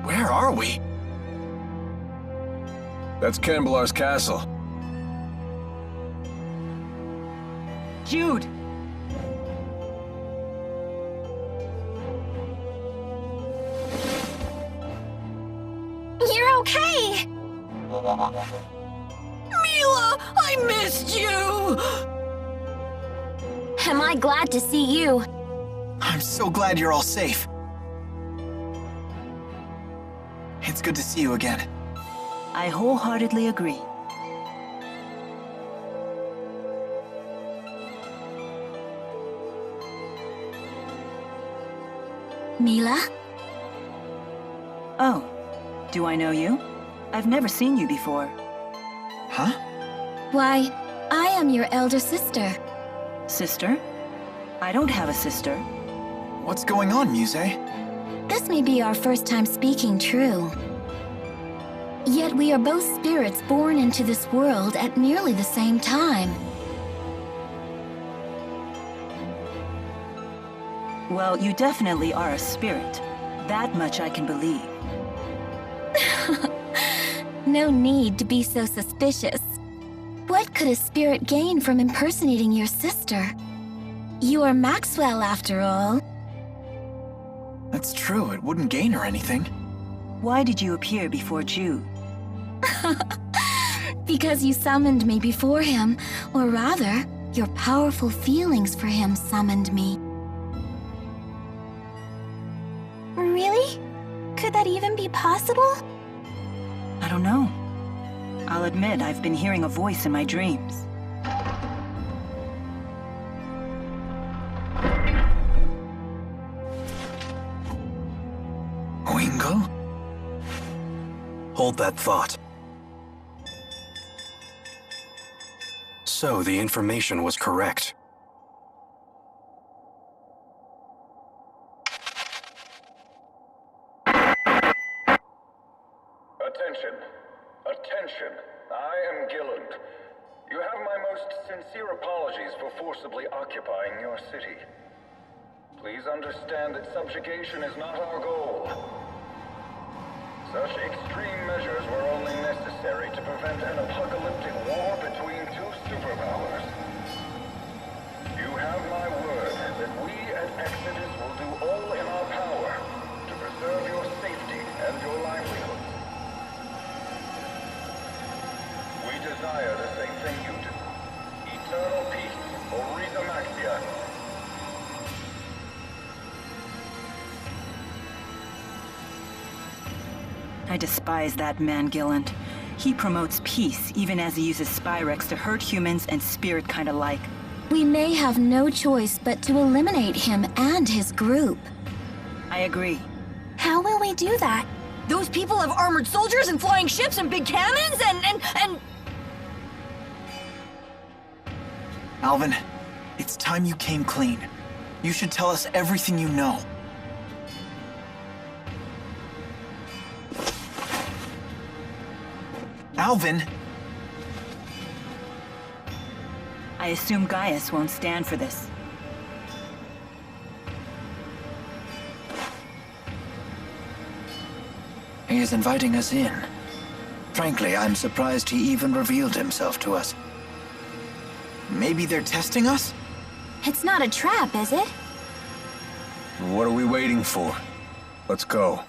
Where are we? That's Kambalar's castle. Jude! You're okay! Mila, I missed you! Am I glad to see you? I'm so glad you're all safe. It's good to see you again. I wholeheartedly agree. Mila? Oh, do I know you? I've never seen you before. Huh? Why, I am your elder sister. Sister? I don't have a sister. What's going on, Muse? This may be our first time speaking true. Yet we are both spirits born into this world at nearly the same time. Well, you definitely are a spirit. That much I can believe. No need to be so suspicious. What could a spirit gain from impersonating your sister? You are Maxwell, after all. That's true, it wouldn't gain her anything. Why did you appear before Jude? Because you summoned me before him, or rather, your powerful feelings for him summoned me. Really? Could that even be possible? I don't know. I'll admit I've been hearing a voice in my dreams. Wingo? Hold that thought. So, the information was correct. Attention. Attention. I am Gilland. You have my most sincere apologies for forcibly occupying your city. Please understand that subjugation is not our goal. Such extreme measures were only necessary to prevent an apocalyptic war between two superpowers. You have my word that we at Exodus will do all in our power to preserve your safety and your livelihood. We desire the same thing you do. Eternal peace for Rita Maxia. I despise that man, Gilland. He promotes peace, even as he uses Spyrex to hurt humans and spirit kind alike. We may have no choice but to eliminate him and his group. I agree. How will we do that? Those people have armored soldiers and flying ships and big cannons and... Alvin, it's time you came clean. You should tell us everything you know. Alvin! I assume Gaius won't stand for this. He is inviting us in. Frankly, I'm surprised he even revealed himself to us. Maybe they're testing us? It's not a trap, is it? What are we waiting for? Let's go.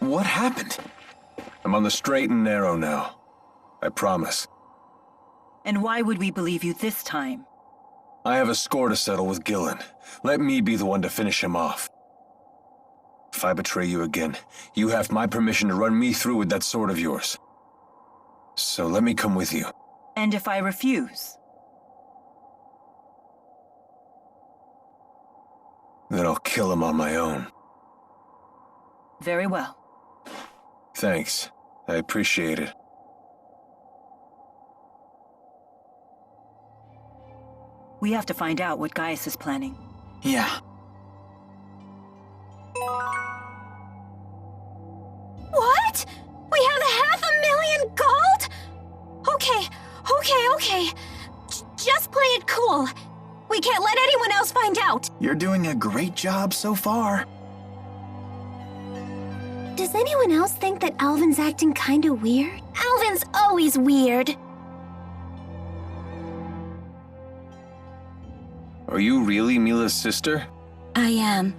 What happened? I'm on the straight and narrow now. I promise. And why would we believe you this time? I have a score to settle with Gillen. Let me be the one to finish him off. If I betray you again, you have my permission to run me through with that sword of yours. So let me come with you. And if I refuse? Then I'll kill him on my own. Very well. Thanks. I appreciate it. We have to find out what Gaius is planning. Yeah. What? We have 500,000 gold? Okay. Just play it cool. We can't let anyone else find out. You're doing a great job so far. Does anyone else think that Alvin's acting kinda weird? Alvin's always weird. Are you really Mila's sister? I am.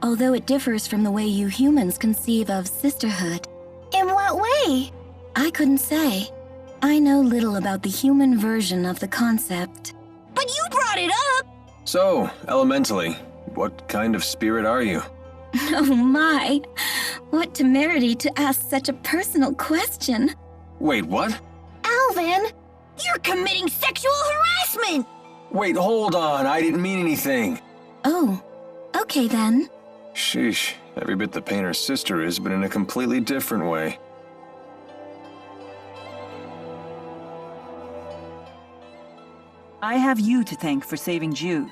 Although it differs from the way you humans conceive of sisterhood. In what way? I couldn't say. I know little about the human version of the concept. But you brought it up! So, elementally, what kind of spirit are you? Oh my. What temerity to ask such a personal question. Wait, what? Alvin! You're committing sexual harassment! Wait, hold on, I didn't mean anything. Oh, okay then. Sheesh, every bit the painter's sister is, but in a completely different way. I have you to thank for saving Jude.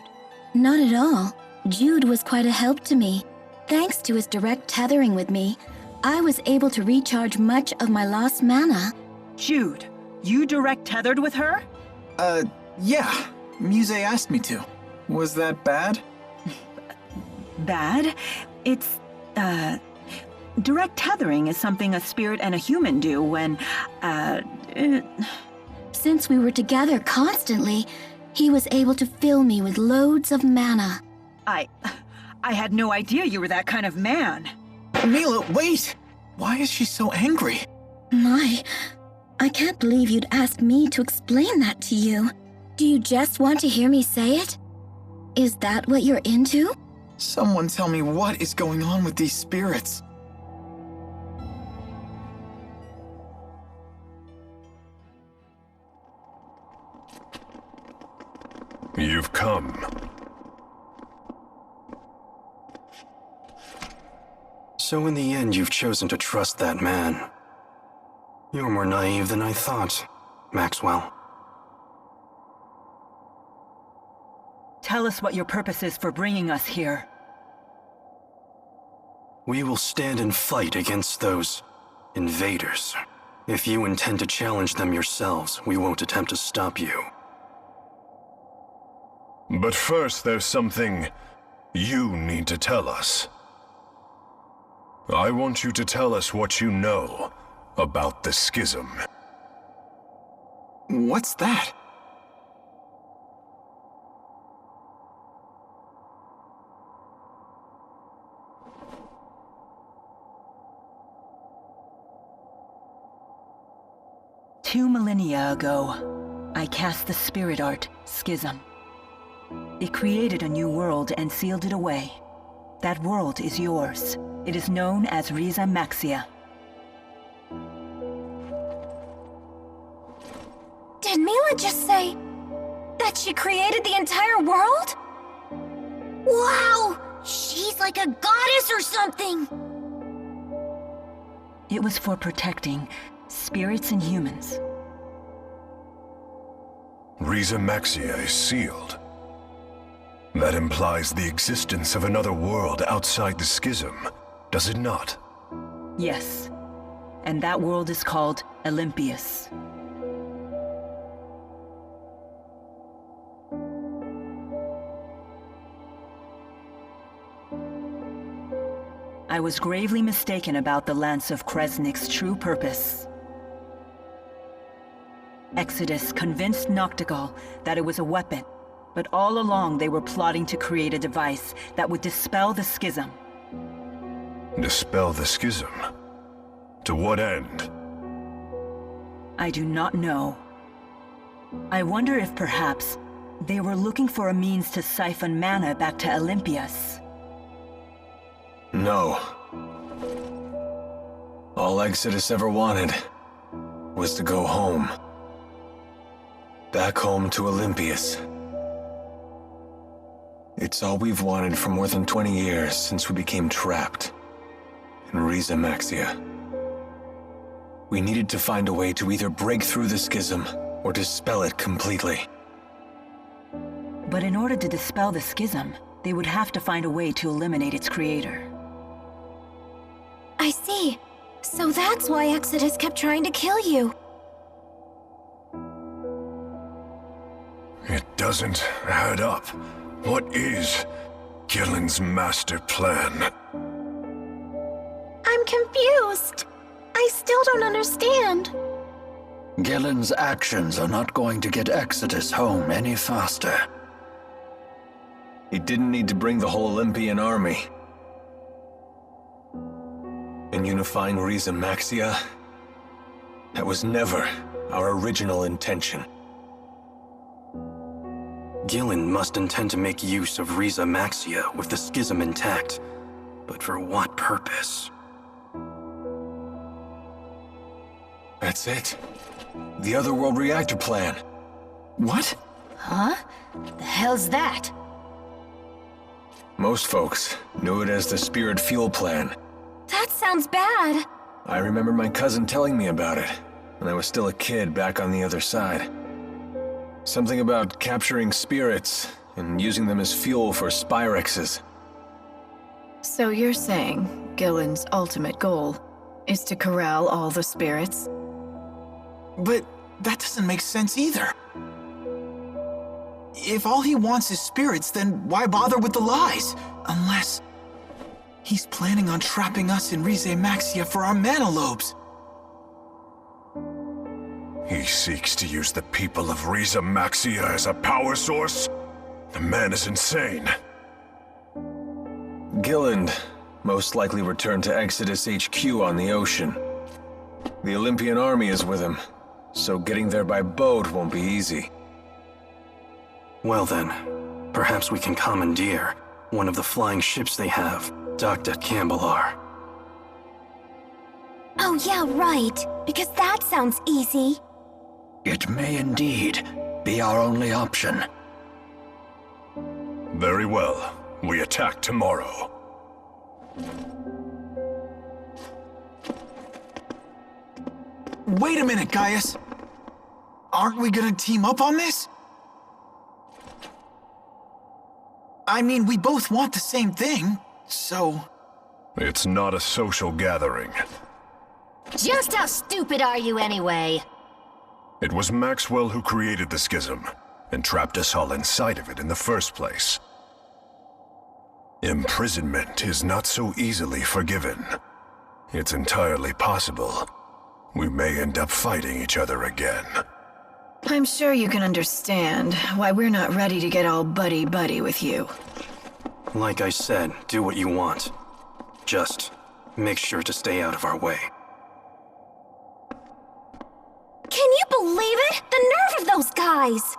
Not at all. Jude was quite a help to me. Thanks to his direct tethering with me, I was able to recharge much of my lost mana. Jude, you direct tethered with her? Yeah. Muse asked me to. Was that bad? Bad? It's, direct tethering is something a spirit and a human do when, Since we were together constantly, he was able to fill me with loads of mana. I had no idea you were that kind of man. Mila, wait! Why is she so angry? My, I can't believe you'd ask me to explain that to you. Do you just want to hear me say it? Is that what you're into? Someone tell me what is going on with these spirits. You've come. So in the end, you've chosen to trust that man. You're more naive than I thought, Maxwell. Tell us what your purpose is for bringing us here. We will stand and fight against those invaders. If you intend to challenge them yourselves, we won't attempt to stop you. But first, there's something you need to tell us. I want you to tell us what you know about the schism. What's that? Two millennia ago, I cast the spirit art, Schism. It created a new world and sealed it away. That world is yours. It is known as Riza Maxia. Did Mila just say that she created the entire world? Wow! She's like a goddess or something! It was for protecting spirits and humans. Riza Maxia is sealed. That implies the existence of another world outside the schism, does it not? Yes. And that world is called Olympius. I was gravely mistaken about the Lance of Kresnik's true purpose. Exodus convinced Noctigal that it was a weapon, but all along they were plotting to create a device that would dispel the schism. Dispel the schism? To what end? I do not know. I wonder if perhaps they were looking for a means to siphon mana back to Olympius. No. All Exodus ever wanted was to go home. Back home to Olympius. It's all we've wanted for more than 20 years since we became trapped in Riza Maxia. We needed to find a way to either break through the schism or dispel it completely. But in order to dispel the schism, they would have to find a way to eliminate its creator. I see. So that's why Exodus kept trying to kill you. It doesn't add up. What is Gillen's master plan? I'm confused. I still don't understand. Gillen's actions are not going to get Exodus home any faster. He didn't need to bring the whole Olympian army. In unifying Riza Maxia, that was never our original intention. Gillen must intend to make use of Riza Maxia with the schism intact. But for what purpose? That's it. The Otherworld reactor plan. What? Huh? The hell's that? Most folks knew it as the Spirit Fuel Plan. That sounds bad. I remember my cousin telling me about it when I was still a kid back on the other side. Something about capturing spirits and using them as fuel for Spyrexes. So you're saying Gillen's ultimate goal is to corral all the spirits? But that doesn't make sense either. If all he wants is spirits, then why bother with the lies? Unless he's planning on trapping us in Rize Maxia for our mana lobes. He seeks to use the people of Riza Maxia as a power source? The man is insane. Gillen most likely returned to Exodus HQ on the ocean. The Olympian army is with him, so getting there by boat won't be easy. Well then, perhaps we can commandeer one of the flying ships they have, docked at Cambalar. Oh yeah, right. Because that sounds easy. It may indeed be our only option. Very well. We attack tomorrow. Wait a minute, Gaius. Aren't we gonna team up on this? I mean, we both want the same thing, so... It's not a social gathering. Just how stupid are you anyway? It was Maxwell who created the schism, and trapped us all inside of it in the first place. Imprisonment is not so easily forgiven. It's entirely possible we may end up fighting each other again. I'm sure you can understand why we're not ready to get all buddy-buddy with you. Like I said, do what you want. Just make sure to stay out of our way. Can you believe it? The nerve of those guys!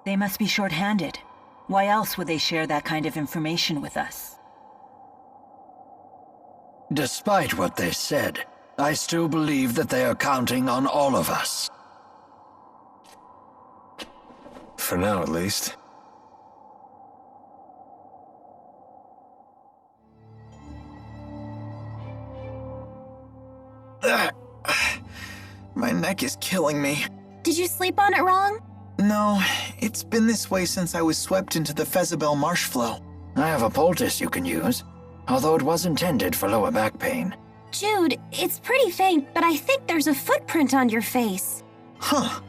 They must be short-handed. Why else would they share that kind of information with us? Despite what they said, I still believe that they are counting on all of us. For now, at least. My neck is killing me. Did you sleep on it wrong? No, it's been this way since I was swept into the Fezabel marsh flow. I have a poultice you can use, although it was intended for lower back pain. Jude, it's pretty faint, but I think there's a footprint on your face. Huh.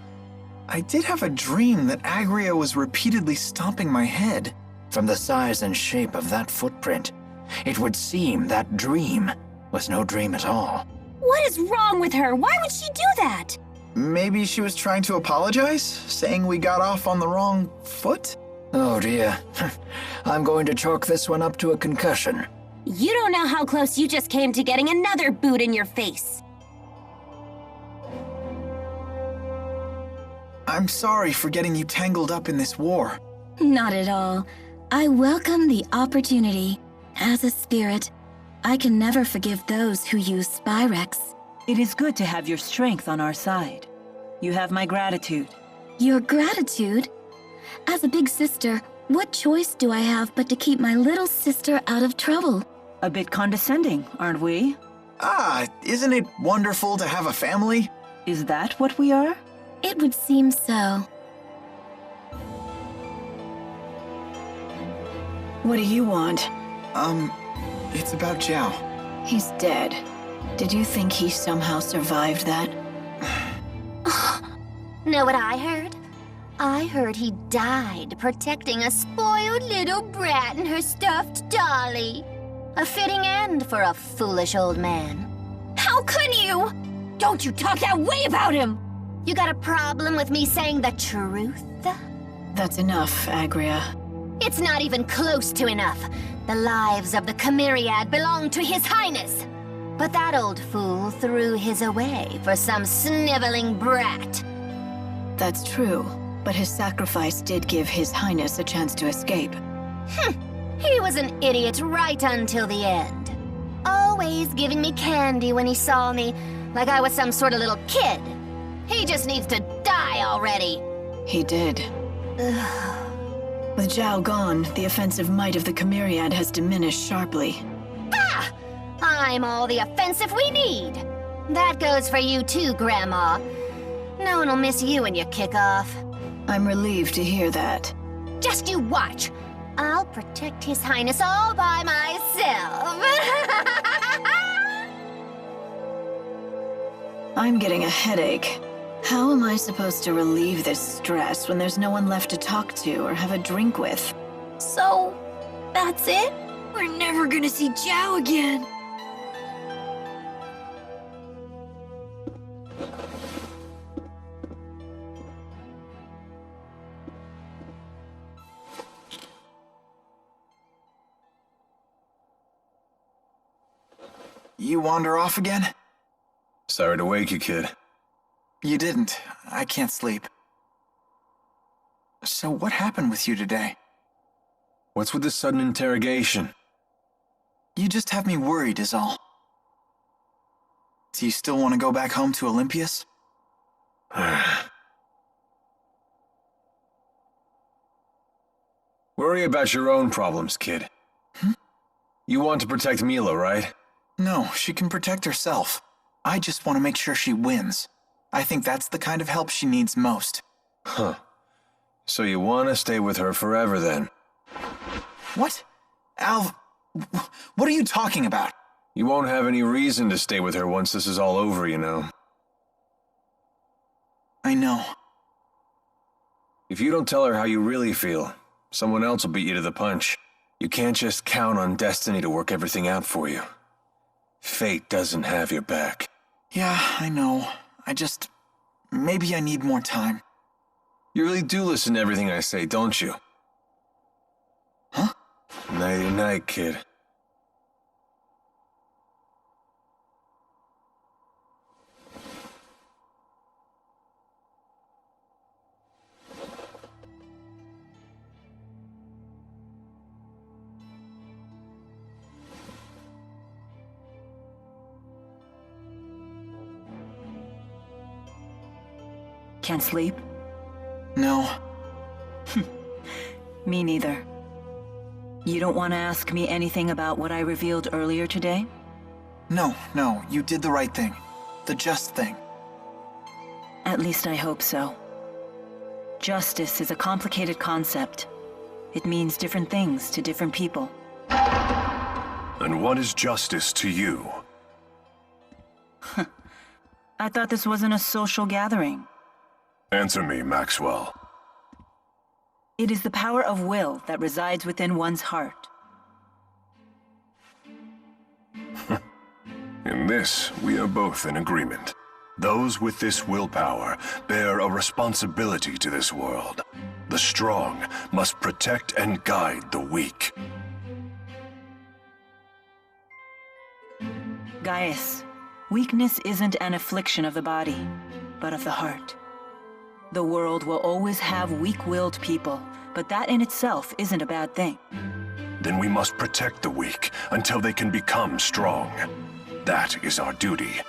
I did have a dream that Agria was repeatedly stomping my head. From the size and shape of that footprint, it would seem that dream was no dream at all. What is wrong with her? Why would she do that? Maybe she was trying to apologize, saying we got off on the wrong foot? Oh dear. I'm going to chalk this one up to a concussion. You don't know how close you just came to getting another boot in your face. I'm sorry for getting you tangled up in this war. Not at all. I welcome the opportunity. As a spirit, I can never forgive those who use Spyrex. It is good to have your strength on our side. You have my gratitude. Your gratitude? As a big sister, what choice do I have but to keep my little sister out of trouble? A bit condescending, aren't we? Isn't it wonderful to have a family? Is that what we are? It would seem so. What do you want? It's about Zhao. He's dead. Did you think he somehow survived that? Know what I heard? I heard he died protecting a spoiled little brat and her stuffed dolly. A fitting end for a foolish old man. How could you? Don't you talk that way about him! You got a problem with me saying the truth? That's enough, Agria. It's not even close to enough. The lives of the Chimeriad belong to His Highness. But that old fool threw his away for some sniveling brat. That's true, but his sacrifice did give His Highness a chance to escape. He was an idiot right until the end. Always giving me candy when he saw me, like I was some sort of little kid. He just needs to die already. He did. With Zhao gone, the offensive might of the Chimeriad has diminished sharply. Bah! I'm all the offensive we need. That goes for you too, Grandma. No one will miss you when you kick off. I'm relieved to hear that. Just you watch. I'll protect His Highness all by myself. I'm getting a headache. How am I supposed to relieve this stress when there's no one left to talk to or have a drink with? So, that's it? We're never gonna see Zhao again. You wander off again? Sorry to wake you, kid. You didn't. I can't sleep. So what happened with you today? What's with this sudden interrogation? You just have me worried is all. Do you still want to go back home to Olympias? Worry about your own problems, kid. You want to protect Mila, right? No, she can protect herself. I just want to make sure she wins. I think that's the kind of help she needs most. Huh. So you want to stay with her forever, then? What? Alv, what are you talking about? You won't have any reason to stay with her once this is all over, you know. I know. If you don't tell her how you really feel, someone else will beat you to the punch. You can't just count on destiny to work everything out for you. Fate doesn't have your back. Yeah, I know. Maybe I need more time. You really do listen to everything I say, don't you? Huh? Nighty-night, kid. Can't sleep? No. Me neither. You don't want to ask me anything about what I revealed earlier today? No, you did the right thing. The just thing. At least I hope so. Justice is a complicated concept. It means different things to different people. And what is justice to you? I thought this wasn't a social gathering. Answer me, Maxwell. It is the power of will that resides within one's heart. In this, we are both in agreement. Those with this willpower bear a responsibility to this world. The strong must protect and guide the weak. Gaius, weakness isn't an affliction of the body, but of the heart. The world will always have weak-willed people, but that in itself isn't a bad thing. Then we must protect the weak until they can become strong. That is our duty.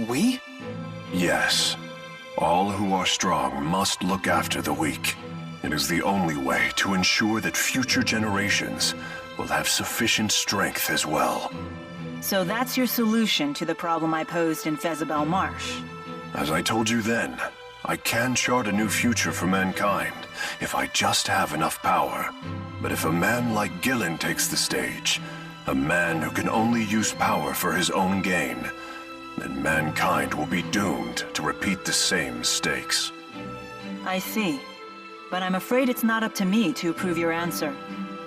We? Yes. All who are strong must look after the weak. It is the only way to ensure that future generations will have sufficient strength as well. So that's your solution to the problem I posed in Fezabel Marsh. As I told you then, I can chart a new future for mankind if I just have enough power. But if a man like Gillen takes the stage, a man who can only use power for his own gain, then mankind will be doomed to repeat the same mistakes. I see. But I'm afraid it's not up to me to approve your answer.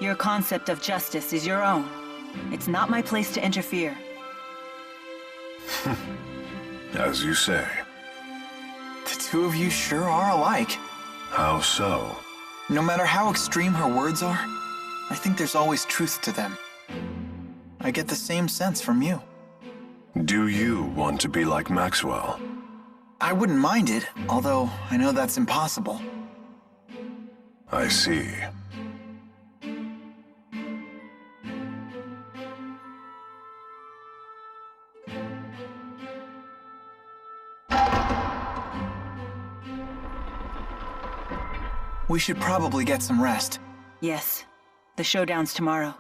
Your concept of justice is your own. It's not my place to interfere. As you say. The two of you sure are alike. How so? No matter how extreme her words are, I think there's always truth to them. I get the same sense from you. Do you want to be like Maxwell? I wouldn't mind it, although I know that's impossible. I see. We should probably get some rest. Yes. The showdown's tomorrow.